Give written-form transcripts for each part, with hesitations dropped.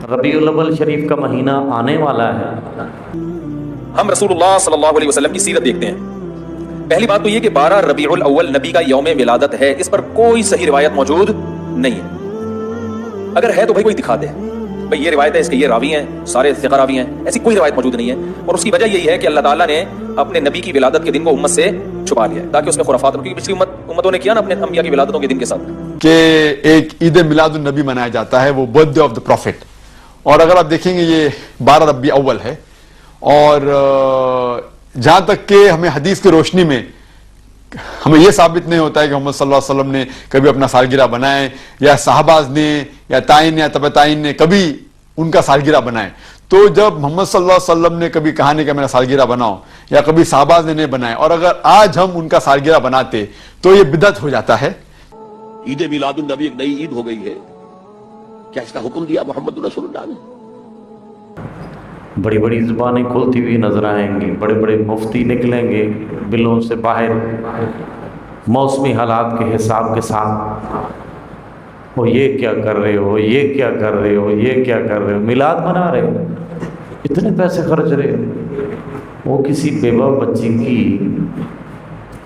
ربیع الاول شریف کا مہینہ آنے والا ہے۔ ہم رسول اللہ صلی اللہ علیہ وسلم کی سیرت دیکھتے ہیں۔ پہلی بات تو یہ کہ 12 ربیع الاول نبی کا یوم ولادت ہے، اس پر کوئی صحیح روایت موجود نہیں ہے۔ اگر ہے تو بھائی کوئی دکھا دے، بھائی یہ روایت ہے، اس کے یہ راوی ہیں، سارے ثقہ راوی ہیں، ایسی کوئی روایت موجود نہیں ہے۔ اور اس کی وجہ یہی ہے کہ اللہ تعالیٰ نے اپنے نبی کی ولادت کے دن کو امت سے چھپا لیا ہے تاکہ اس میں خرافات، کیونکہ پچھلی امتوں نے کیا نا اپنے انبیاء کی ولادتوں کے دن کے ساتھ کہ ایک عید میلاد النبی منایا جاتا ہے، وہ birthday of the prophet, اور اگر آپ دیکھیں گے یہ 12 ربیع اول ہے، اور جہاں تک کہ ہمیں حدیث کی روشنی میں ہمیں یہ ثابت نہیں ہوتا ہے کہ محمد صلی اللہ علیہ وسلم نے کبھی اپنا سالگرہ بنائے، یا صحابہ نے یا تائین یا تبع تائین نے کبھی ان کا سالگرہ بنائے۔ تو جب محمد صلی اللہ علیہ وسلم نے کبھی کہا نہیں کہ میرا سالگرہ بناؤ، یا کبھی صحابہ نے نہیں بنائے، اور اگر آج ہم ان کا سالگرہ بناتے تو یہ بدعت ہو جاتا ہے۔ عید میلاد النبی ایک نئی عید ہو گئی ہے، کیا اس کا حکم دیا محمد رسول اللہ نے؟ بڑی بڑی زبانیں کھلتی ہوئی نظر آئیں گی، بڑے بڑے مفتی نکلیں گے بلوں سے باہر موسمی حالات کے حساب کے ساتھ، وہ یہ کیا کر رہے ہو، یہ کیا کر رہے ہو، یہ کیا کر رہے ہو، میلاد منا رہے ہو، اتنے پیسے خرچ رہے ہو۔ وہ کسی بیوہ بچی کی،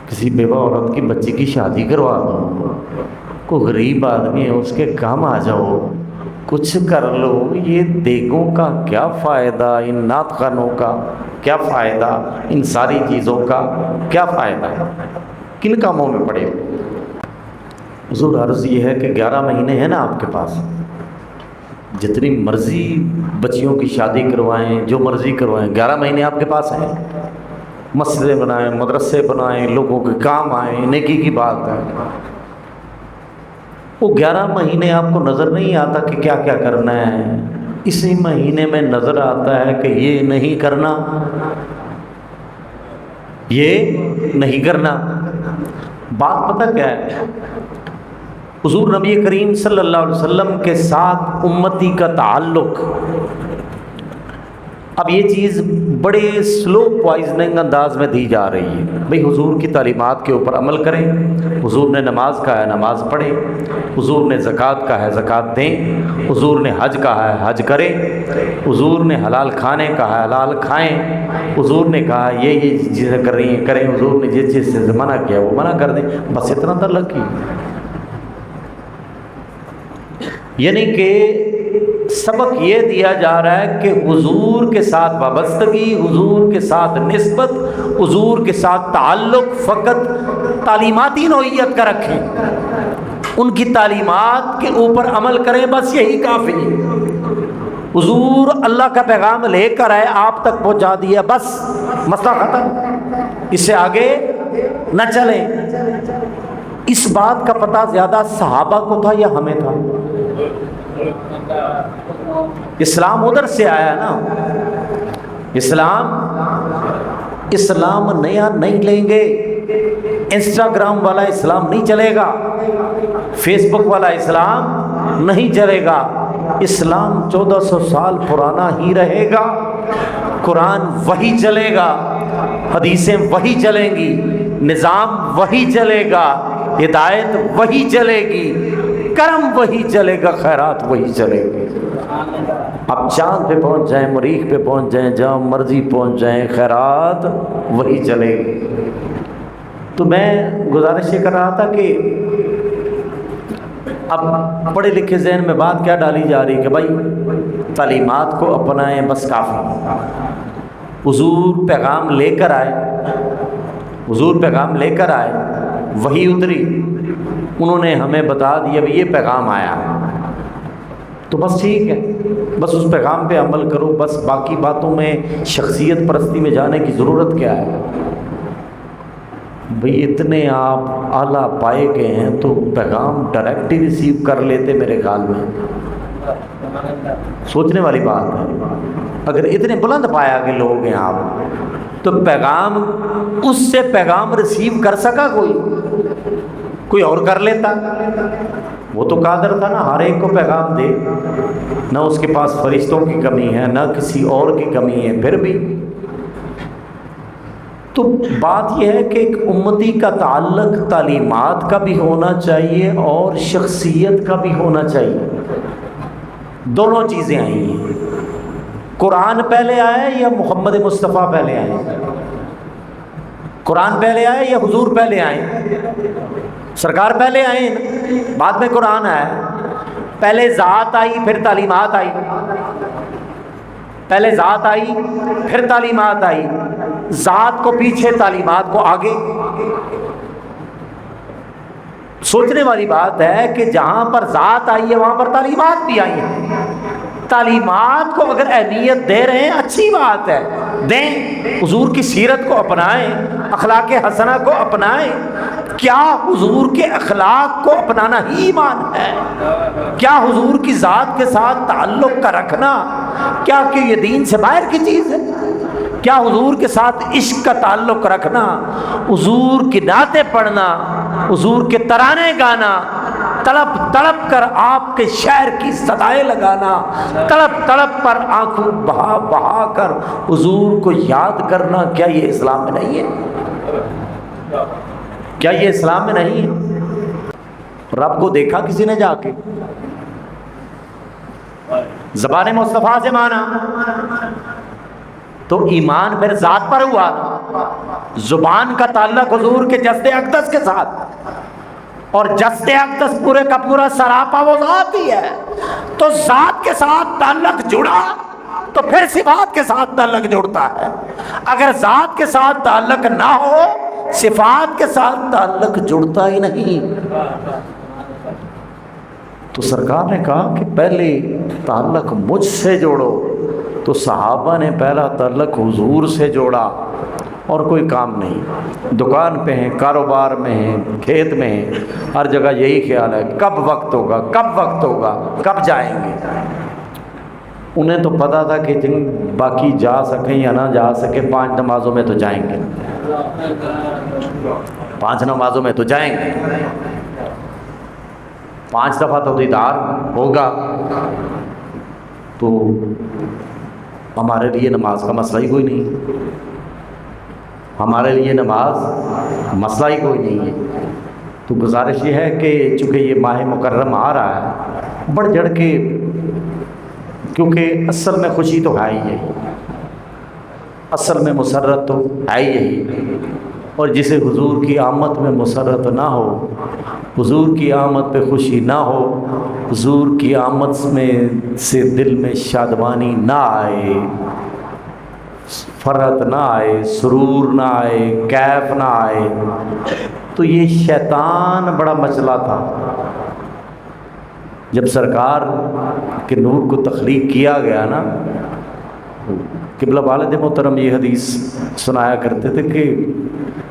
کسی بیوہ عورت کی بچی کی شادی کروا دو، کوئی غریب آدمی ہے اس کے کام آ جاؤ، کچھ کر لو۔ یہ دیگوں کا کیا فائدہ، ان نعت خوانوں کا کیا فائدہ، ان ساری چیزوں کا کیا فائدہ ہے، کن کاموں میں پڑے ہو؟ حضور عرض یہ ہے کہ 11 مہینے ہیں نا آپ کے پاس، جتنی مرضی بچیوں کی شادی کروائیں، جو مرضی کروائیں، 11 مہینے آپ کے پاس ہیں۔ مسجدیں بنائیں، مدرسے بنائیں، لوگوں کے کام آئیں، نیکی کی بات ہے۔ وہ 11 مہینے آپ کو نظر نہیں آتا کہ کیا کیا کرنا ہے، اسی مہینے میں نظر آتا ہے کہ یہ نہیں کرنا، یہ نہیں کرنا۔ بات پتہ کیا ہے؟ حضور نبی کریم صلی اللہ علیہ وسلم کے ساتھ امتی کا تعلق، اب یہ چیز بڑے سلو پوائزننگ انداز میں دی جا رہی ہے۔ بھئی حضور کی تعلیمات کے اوپر عمل کریں، حضور نے نماز کہا ہے نماز پڑھیں، حضور نے زکوٰۃ کہا ہے زکوٰۃ دیں، حضور نے حج کہا ہے حج کریں، حضور نے حلال کھانے کہا ہے حلال کھائیں، حضور نے کہا یہ چیزیں کر رہی ہیں کریں، حضور نے جس چیز سے منع کیا وہ منع کر دیں، بس اتنا تعلق ہی۔ یعنی کہ سبق یہ دیا جا رہا ہے کہ حضور کے ساتھ وابستگی، حضور کے ساتھ نسبت، حضور کے ساتھ تعلق فقط تعلیماتی نوعیت کا رکھیں، ان کی تعلیمات کے اوپر عمل کریں، بس یہی کافی ہے۔ حضور اللہ کا پیغام لے کر آئے، آپ تک پہنچا دیا، بس مسئلہ ختم، اس سے آگے نہ چلیں۔ اس بات کا پتہ زیادہ صحابہ کو تھا یا ہمیں تھا؟ اسلام ادھر سے آیا نا، اسلام نیا نہیں لیں گے، انسٹاگرام والا اسلام نہیں چلے گا، فیس بک والا اسلام نہیں چلے گا، اسلام 1400 سال پرانا ہی رہے گا، قرآن وہی چلے گا، حدیثیں وہی چلیں گی، نظام وہی چلے گا، ہدایت وہی چلے گی، کرم وہی چلے گا، خیرات وہی چلے گی۔ اب چاند پہ پہنچ جائیں، مریخ پہ پہنچ جائیں، جہاں مرضی پہنچ جائیں، خیرات وہی چلے گی۔ تو میں گزارش یہ کر رہا تھا کہ اب پڑھے لکھے ذہن میں بات کیا ڈالی جا رہی ہے کہ بھائی تعلیمات کو اپنائیں، بس کافی۔ حضور پیغام لے کر آئے، حضور پیغام لے کر آئے، وہی اتری، انہوں نے ہمیں بتا دیا بھی یہ پیغام آیا، تو بس ٹھیک ہے، بس اس پیغام پہ عمل کرو، بس باقی باتوں میں شخصیت پرستی میں جانے کی ضرورت کیا ہے؟ بھئی اتنے آپ اعلیٰ پائے گئے ہیں تو پیغام ڈائریکٹ ہی ریسیو کر لیتے، میرے خیال میں سوچنے والی بات ہے۔ اگر اتنے بلند پایا کے لوگ ہیں آپ، تو پیغام اس سے پیغام ریسیو کر سکا کوئی اور کر لیتا؟ وہ تو قادر تھا نا ہر ایک کو پیغام دے، نہ اس کے پاس فرشتوں کی کمی ہے، نہ کسی اور کی کمی ہے، پھر بھی تو بات یہ ہے کہ ایک امتی کا تعلق تعلیمات کا بھی ہونا چاہیے اور شخصیت کا بھی ہونا چاہیے۔ دونوں چیزیں آئی ہیں. قرآن پہلے آیا یا محمد مصطفیٰ پہلے آئے؟ قرآن پہلے آئے یا حضور پہلے آئے؟ سرکار پہلے آئے نا، بعد میں قرآن آیا. پہلے ذات آئی پھر تعلیمات آئی، پہلے ذات آئی پھر تعلیمات آئی. ذات کو پیچھے، تعلیمات کو آگے. سوچنے والی بات ہے کہ جہاں پر ذات آئی ہے وہاں پر تعلیمات بھی آئی ہیں. تعلیمات کو اگر اہمیت دے رہے ہیں اچھی بات ہے، دیں. حضور کی سیرت کو اپنائیں، اخلاق حسنہ کو اپنائیں. کیا حضور کے اخلاق کو اپنانا ہی ایمان ہے؟ کیا حضور کی ذات کے ساتھ تعلق کا رکھنا کیا کہ یہ دین سے باہر کی چیز ہے؟ کیا حضور کے ساتھ عشق کا تعلق رکھنا، حضور کی نعتیں پڑھنا، حضور کے ترانے گانا، تڑپ تڑپ کر آپ کے شعر کی صدائیں لگانا، تڑپ تڑپ پر آنکھوں بہا بہا کر حضور کو یاد کرنا، کیا یہ اسلام میں نہیں ہے؟ کیا یہ اسلام میں نہیں ہے؟ رب کو دیکھا کسی نے جا کے؟ زبان مصطفیٰ سے مانا تو ایمان پھر ذات پر ہوا. زبان کا تعلق حضور کے جسد اقدس کے ساتھ، اور جسد اقدس پورے کا پورا سراپا وہ ذات ہی ہے. تو ذات کے ساتھ تعلق جڑا تو پھر صفات کے ساتھ تعلق جڑتا ہے. اگر ذات کے ساتھ تعلق نہ ہو صفات کے ساتھ تعلق جڑتا ہی نہیں. تو سرکار نے کہا کہ پہلے تعلق مجھ سے جوڑو. تو صحابہ نے پہلا تعلق حضور سے جوڑا، اور کوئی کام نہیں. دکان پہ ہیں، کاروبار میں ہیں، کھیت میں ہیں، ہر جگہ یہی خیال ہے کب وقت ہوگا، کب وقت ہوگا، کب جائیں گے. انہیں تو پتا تھا کہ جن باقی جا سکیں یا نہ جا سکیں 5 نمازوں میں تو جائیں گے، 5 نمازوں میں تو جائیں گے، 5 دفعہ تو دیدار ہوگا. تو ہمارے لیے نماز کا مسئلہ ہی کوئی نہیں، ہمارے لیے نماز مسئلہ ہی کوئی نہیں ہے. تو گزارش یہ ہے کہ چونکہ یہ ماہ مکرم آ رہا ہے، بڑھ چڑھ کے، کیونکہ اصل میں خوشی تو ہے ہی یہی، اصل میں مسرت تو ہے ہی یہی. اور جسے حضور کی آمد میں مسرت نہ ہو، حضور کی آمد پہ خوشی نہ ہو، حضور کی آمد میں سے دل میں شادمانی نہ آئے، فرحت نہ آئے، سرور نہ آئے، کیف نہ آئے، تو یہ شیطان بڑا مچلا تھا. جب سرکار کے نور کو تخلیق کیا گیا نا، قبلہ والد محترم یہ حدیث سنایا کرتے تھے کہ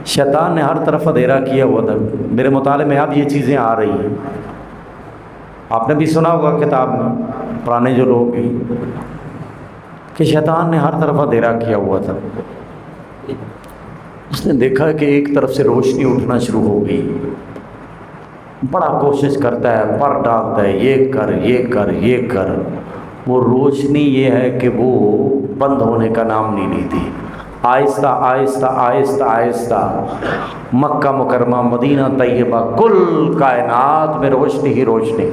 شیطان نے ہر طرف اندھیرا کیا ہوا تھا. میرے مطالعے میں اب یہ چیزیں آ رہی ہیں، آپ نے بھی سنا ہوگا کتاب میں، پرانے جو لوگ ہیں، کہ شیطان نے ہر طرف اندھیرا کیا ہوا تھا. اس نے دیکھا کہ ایک طرف سے روشنی اٹھنا شروع ہو گئی، بڑا کوشش کرتا ہے، پر ڈالتا ہے، یہ کر یہ کر یہ کر. وہ روشنی یہ ہے کہ وہ بند ہونے کا نام نہیں لیتی. آہستہ آہستہ آہستہ آہستہ مکہ مکرمہ، مدینہ طیبہ، کل کائنات میں روشنی ہی روشنی.